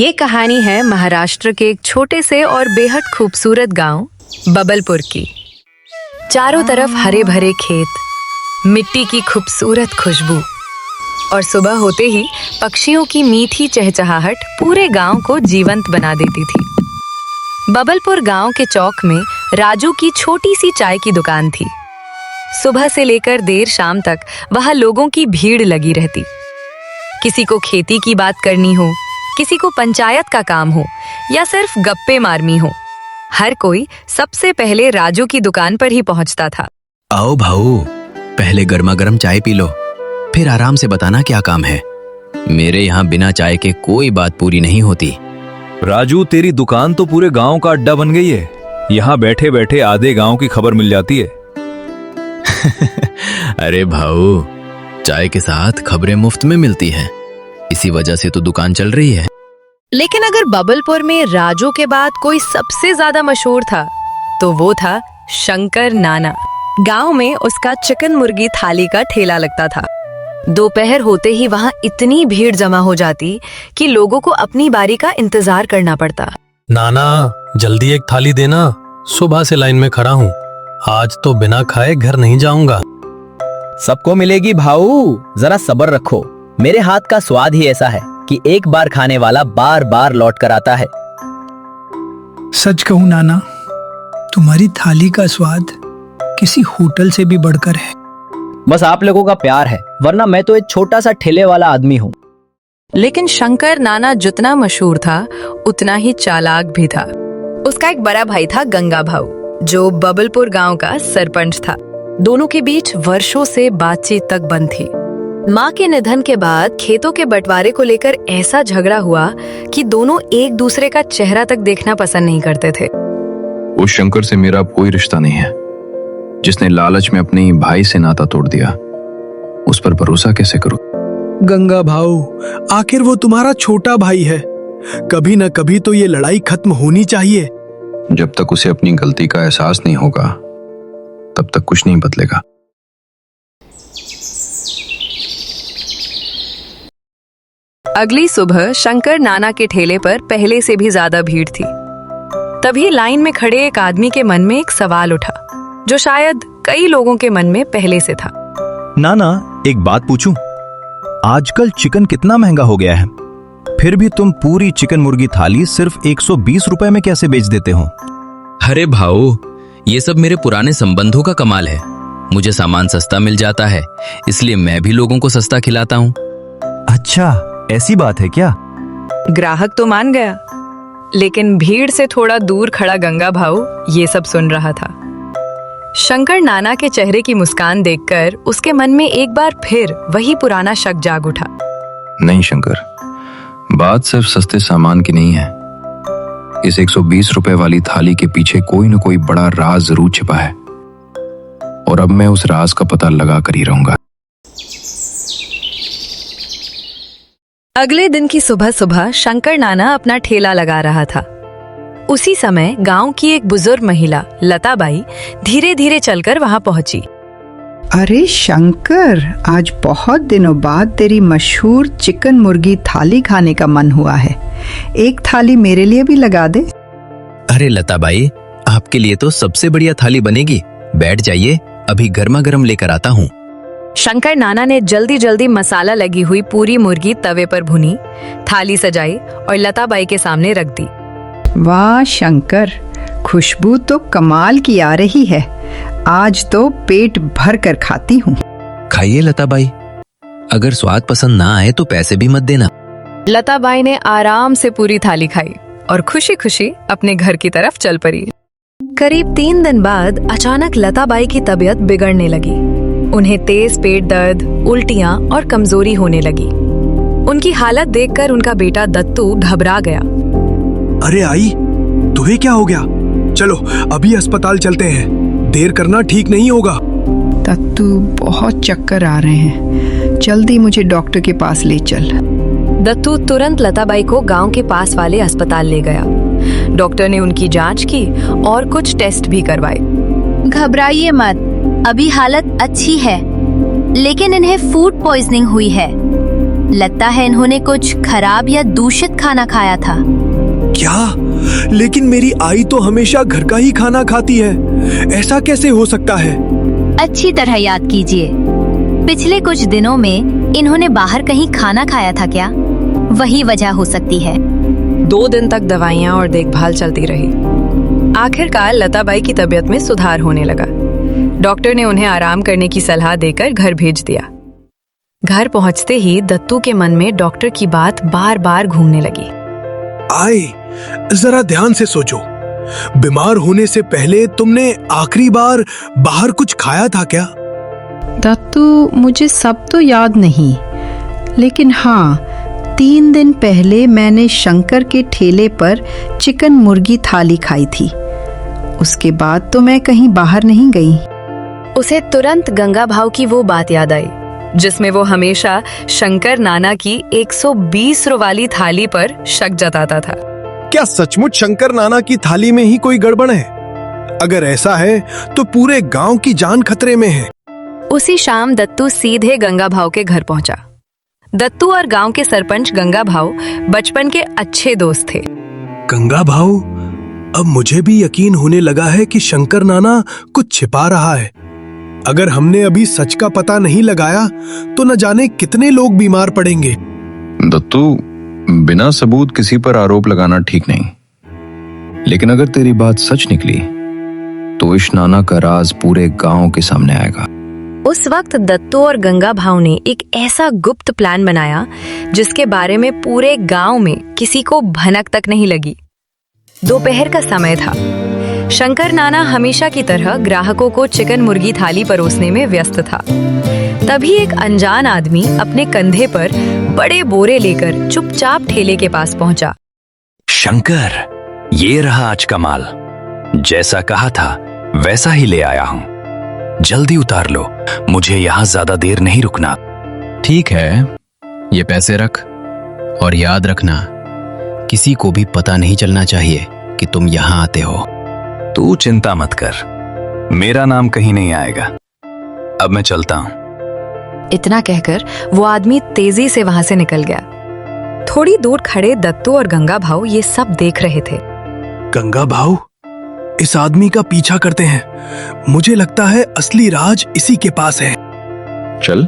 ये कहानी है महाराष्ट्र के एक छोटे से और बेहद खूबसूरत गांव बबलपुर की। चारों तरफ हरे भरे खेत, मिट्टी की खूबसूरत खुशबू और सुबह होते ही पक्षियों की मीठी चहचहाहट पूरे गांव को जीवंत बना देती थी। बबलपुर गांव के चौक में राजू की छोटी सी चाय की दुकान थी। सुबह से लेकर देर शाम तक वहां लोगों की भीड़ लगी रहती। किसी को खेती की बात करनी हो, किसी को पंचायत का काम हो या सिर्फ गप्पे मारनी हो, हर कोई सबसे पहले राजू की दुकान पर ही पहुंचता था। आओ भाऊ, पहले गर्मा गर्म चाय पी लो, फिर आराम से बताना क्या काम है। मेरे यहाँ बिना चाय के कोई बात पूरी नहीं होती। राजू, तेरी दुकान तो पूरे गांव का अड्डा बन गई है। यहाँ बैठे बैठे आधे गांव की खबर मिल जाती है। अरे भाऊ, चाय के साथ खबरें मुफ्त में मिलती हैं, इसी वजह से तो दुकान चल रही है। लेकिन अगर बबलपुर में राजू के बाद कोई सबसे ज्यादा मशहूर था तो वो था शंकर नाना। गांव में उसका चिकन मुर्गी थाली का ठेला लगता था। दोपहर होते ही वहां इतनी भीड़ जमा हो जाती कि लोगों को अपनी बारी का इंतजार करना पड़ता। नाना, जल्दी एक थाली देना, सुबह से लाइन में खड़ा हूँ। आज तो बिना खाए घर नहीं जाऊंगा। सबको मिलेगी भाऊ, जरा सब्र रखो। मेरे हाथ का स्वाद ही ऐसा है कि एक बार खाने वाला बार बार लौट कर आता है। सच कहूं नाना, तुम्हारी थाली का स्वाद किसी होटल से भी बढ़कर है। बस आप लोगों का प्यार है, वरना मैं तो एक छोटा सा ठेले वाला आदमी हूँ। लेकिन शंकर नाना जितना मशहूर था उतना ही चालाक भी था। उसका एक बड़ा भाई था गंगा भाऊ, जो बबलपुर गांव का सरपंच था। दोनों के बीच वर्षों से बातचीत तक बंद थी। माँ के निधन के बाद खेतों के बंटवारे को लेकर ऐसा झगड़ा हुआ कि दोनों एक दूसरे का चेहरा तक देखना पसंद नहीं करते थे। उस शंकर से मेरा कोई रिश्ता नहीं है, जिसने लालच में अपने भाई से नाता तोड़ दिया। उस पर भरोसा कैसे करूं? गंगा भाऊ, आखिर वो तुम्हारा छोटा भाई है। कभी न कभी तो ये लड़ाई खत्म होनी चाहिए। जब तक उसे अपनी गलती का एहसास नहीं होगा तब तक कुछ नहीं बदलेगा। अगली सुबह शंकर नाना के ठेले पर पहले से भी ज्यादा भीड़ थी। तभी लाइन में खड़े एक आदमी के मन में एक सवाल उठा, जो शायद कई लोगों के मन में पहले से था। नाना, एक बात पूछूं? आजकल चिकन कितना महंगा हो गया है, फिर भी तुम पूरी चिकन मुर्गी थाली सिर्फ 120 रुपए में कैसे बेच देते हो? अरे भाऊ, ये सब मेरे पुराने संबंधों का कमाल है। मुझे सामान सस्ता मिल जाता है, इसलिए मैं भी लोगों को सस्ता खिलाता हूँ। अच्छा, ऐसी बात है क्या? ग्राहक तो मान गया, लेकिन भीड़ से थोड़ा दूर खड़ा गंगा भाऊ ये सब सुन रहा था। शंकर नाना के चेहरे की मुस्कान देखकर उसके मन में एक बार फिर वही पुराना शक जाग उठा। नहीं शंकर, बात सिर्फ सस्ते सामान की नहीं है। इस 120 रुपए वाली थाली के पीछे कोई न कोई बड़ा राज जरूर छिपा है, और अब मैं उस राज का पता लगा कर ही रहूंगा। अगले दिन की सुबह सुबह शंकर नाना अपना ठेला लगा रहा था। उसी समय गांव की एक बुजुर्ग महिला लता बाई धीरे धीरे चलकर वहां पहुंची। अरे शंकर, आज बहुत दिनों बाद तेरी मशहूर चिकन मुर्गी थाली खाने का मन हुआ है। एक थाली मेरे लिए भी लगा दे। अरे लता बाई, आपके लिए तो सबसे बढ़िया थाली बनेगी। बैठ जाइए, अभी गर्मा गर्म लेकर आता हूँ। शंकर नाना ने जल्दी जल्दी मसाला लगी हुई पूरी मुर्गी तवे पर भुनी, थाली सजाई और लता बाई के सामने रख दी। वाह शंकर, खुशबू तो कमाल की आ रही है। आज तो पेट भर कर खाती हूँ। खाइए लता बाई, अगर स्वाद पसंद ना आए तो पैसे भी मत देना। लता बाई ने आराम से पूरी थाली खाई और खुशी खुशी अपने घर की तरफ चल पड़ी। करीब 3 दिन बाद अचानक लता बाई की तबीयत बिगड़ने लगी। उन्हें तेज पेट दर्द, उल्टियां और कमजोरी होने लगी। उनकी हालत देखकर उनका बेटा दत्तू घबरा गया। अरे आई, तुम्हें क्या हो गया? चलो अभी अस्पताल चलते हैं, देर करना ठीक नहीं होगा। दत्तू, बहुत चक्कर आ रहे हैं, जल्दी मुझे डॉक्टर के पास ले चल। दत्तू तुरंत लता बाई को गांव के पास वाले अस्पताल ले गया। डॉक्टर ने उनकी जांच की और कुछ टेस्ट भी करवाए। घबराइए मत, अभी हालत अच्छी है, लेकिन इन्हें फूड पॉइजनिंग हुई है। लगता है इन्होंने कुछ खराब या दूषित खाना खाया था। क्या? लेकिन मेरी आई तो हमेशा घर का ही खाना खाती है, ऐसा कैसे हो सकता है? अच्छी तरह याद कीजिए, पिछले कुछ दिनों में इन्होंने बाहर कहीं खाना खाया था क्या? वही वजह हो सकती है। 2 दिन तक दवाइयाँ और देखभाल चलती रही। आखिरकार लताबाई की तबीयत में सुधार होने लगा। डॉक्टर ने उन्हें आराम करने की सलाह देकर घर भेज दिया। घर पहुंचते ही दत्तू के मन में डॉक्टर की बात बार बार घूमने लगी। आई, जरा ध्यान से सोचो, बीमार होने से पहले तुमने आखिरी बार बाहर कुछ खाया था क्या? दत्तू, मुझे सब तो याद नहीं, लेकिन हाँ, 3 दिन पहले मैंने शंकर के ठेले पर चिकन मुर्गी थाली खाई थी। उसके बाद तो मैं कहीं बाहर नहीं गई। उसे तुरंत गंगा भाव की वो बात याद आई जिसमें वो हमेशा शंकर नाना की 120 वाली थाली पर शक जताता था। क्या सचमुच शंकर नाना की थाली में ही कोई गड़बड़ है? अगर ऐसा है तो पूरे गांव की जान खतरे में है। उसी शाम दत्तू सीधे गंगा भाव के घर पहुंचा। दत्तू और गांव के सरपंच गंगा भाव बचपन के अच्छे दोस्त थे। गंगा भाव, अब मुझे भी यकीन होने लगा है कि शंकर नाना कुछ छिपा रहा है। अगर हमने अभी सच का पता नहीं लगाया तो न जाने कितने लोग बीमार पड़ेंगे। दत्तू, बिना सबूत किसी पर आरोप लगाना ठीक नहीं, लेकिन अगर तेरी बात सच निकली तो इस नाना का राज पूरे गांव के सामने आएगा। उस वक्त दत्तू और गंगा भाव ने एक ऐसा गुप्त प्लान बनाया जिसके बारे में पूरे गांव में किसी को भनक तक नहीं लगी। दोपहर का समय था। शंकर नाना हमेशा की तरह ग्राहकों को चिकन मुर्गी थाली परोसने में व्यस्त था। तभी एक अनजान आदमी अपने कंधे पर बड़े बोरे लेकर चुपचाप ठेले के पास पहुंचा। शंकर, ये रहा आज का माल। जैसा कहा था वैसा ही ले आया हूं। जल्दी उतार लो, मुझे यहां ज्यादा देर नहीं रुकना। ठीक है, ये पैसे रख और याद रखना, किसी को भी पता नहीं चलना चाहिए कि तुम यहां आते हो। तू चिंता मत कर, मेरा नाम कहीं नहीं आएगा। अब मैं चलता हूं। इतना कहकर वो आदमी तेजी से वहां से निकल गया। थोड़ी दूर खड़े दत्तू और गंगा भाव ये सब देख रहे थे। गंगा भाव, इस आदमी का पीछा करते हैं। मुझे लगता है असली राज इसी के पास है। चल,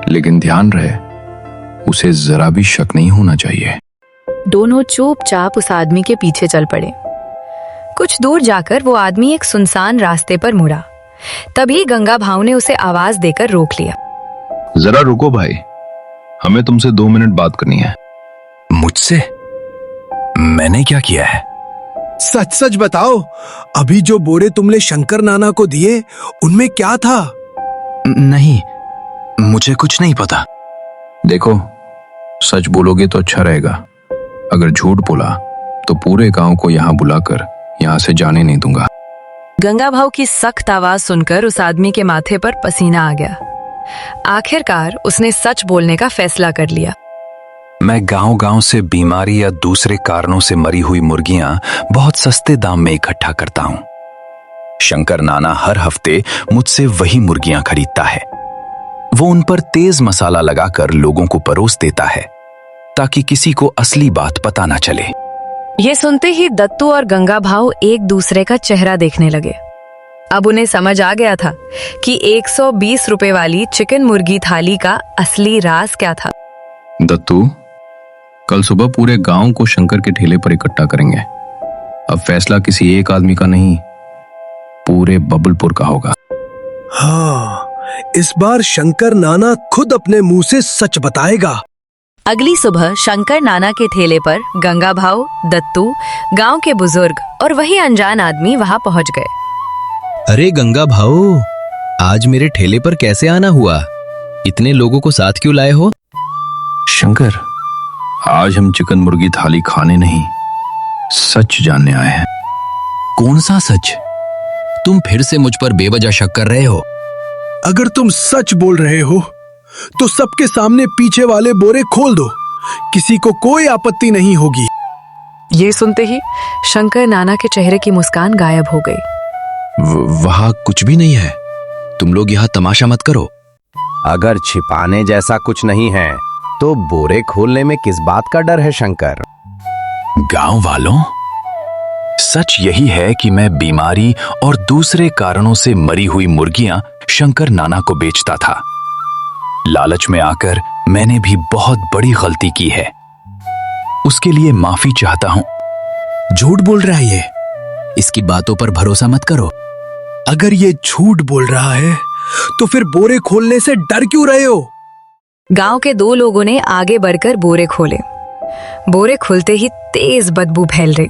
लेकिन ध्यान रहे, उसे जरा भी शक नहीं होना चाहिए। दोनों चुपचाप उस आदमी के पीछे चल पड़े। कुछ दूर जाकर वो आदमी एक सुनसान रास्ते पर मुड़ा। तभी गंगा भाव ने उसे आवाज देकर रोक लिया। जरा रुको भाई, हमें तुमसे 2 मिनट बात करनी है। मुझसे? मैंने क्या किया है? सच सच बताओ, अभी जो बोरे तुमने शंकर नाना को दिए उनमें क्या था? नहीं, मुझे कुछ नहीं पता। देखो, सच बोलोगे तो अच्छा रहेगा। अगर झूठ बोला तो पूरे गांव को यहाँ बुलाकर यहाँ से जाने नहीं दूंगा। गंगा भाव की सख्त आवाज सुनकर उस आदमी के माथे पर पसीना आ गया। आखिरकार उसने सच बोलने का फैसला कर लिया। मैं गांव-गांव से बीमारी या दूसरे कारणों से मरी हुई मुर्गियां बहुत सस्ते दाम में इकट्ठा करता हूं। शंकर नाना हर हफ्ते मुझसे वही मुर्गियां खरीदता है। वो उन पर तेज मसाला लगाकर लोगों को परोस देता है ताकि किसी को असली बात पता ना चले। ये सुनते ही दत्तू और गंगा भाव एक दूसरे का चेहरा देखने लगे। अब उन्हें समझ आ गया था कि 120 रुपए वाली चिकन मुर्गी थाली का असली राज क्या था। दत्तू, कल सुबह पूरे गांव को शंकर के ठेले पर इकट्ठा करेंगे। अब फैसला किसी एक आदमी का नहीं, पूरे बबलपुर का होगा। हाँ, इस बार शंकर नाना खुद अपने मुंह से सच बताएगा। अगली सुबह शंकर नाना के ठेले पर गंगा भाव, दत्तू, गांव के बुजुर्ग और वही अनजान आदमी वहां पहुंच गए। अरे गंगा भाऊ, आज मेरे ठेले पर कैसे आना हुआ? इतने लोगों को साथ क्यों लाए हो? शंकर, आज हम चिकन मुर्गी थाली खाने नहीं, सच जानने आए हैं। कौन सा सच? तुम फिर से मुझ पर बेवजह शक कर रहे हो। अगर तुम सच बोल रहे हो तो सबके सामने पीछे वाले बोरे खोल दो, किसी को कोई आपत्ति नहीं होगी। ये सुनते ही शंकर नाना के चेहरे की मुस्कान गायब हो गई। वहां कुछ भी नहीं है, तुम लोग यहाँ तमाशा मत करो। अगर छिपाने जैसा कुछ नहीं है तो बोरे खोलने में किस बात का डर है शंकर? गांव वालों, सच यही है कि मैं बीमारी और दूसरे कारणों से मरी हुई मुर्गियां शंकर नाना को बेचता था। लालच में आकर मैंने भी बहुत बड़ी गलती की है। उसके लिए माफी चाहता हूं। झूठ बोल रहा है ये। इसकी बातों पर भरोसा मत करो। अगर ये झूठ बोल रहा है तो फिर बोरे खोलने से डर क्यों रहे हो? गांव के दो लोगों ने आगे बढ़कर बोरे खोले। बोरे खुलते ही तेज बदबू फैल रही।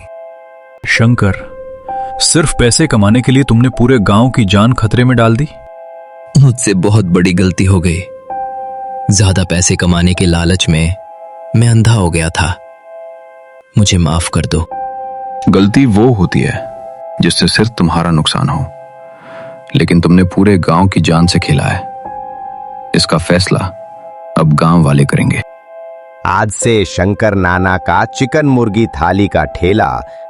शंकर, सिर्फ पैसे कमाने के लिए तुमने पूरे गांव की जान खतरे में डाल दी। मुझसे बहुत बड़ी गलती हो गई। ज्यादा पैसे कमाने के लालच में मैं अंधा हो गया था। मुझे माफ कर दो। गलती वो होती है जिससे सिर्फ तुम्हारा नुकसान हो, लेकिन तुमने पूरे गांव की जान से खेला है। इसका फैसला अब गांव वाले करेंगे। आज से शंकर नाना का चिकन मुर्गी थाली का ठेला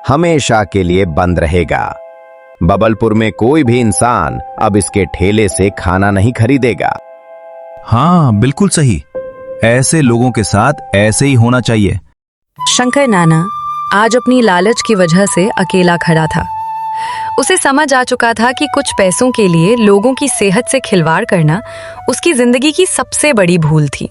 हमेशा के लिए बंद रहेगा। बबलपुर में कोई भी इंसान अब इसके ठेले से खाना नहीं खरीदेगा। हाँ, बिल्कुल सही। ऐसे लोगों के साथ ऐसे ही होना चाहिए। शंकर नाना आज अपनी लालच की वजह से अकेला खड़ा था। उसे समझ आ चुका था कि कुछ पैसों के लिए लोगों की सेहत से खिलवाड़ करना उसकी जिंदगी की सबसे बड़ी भूल थी।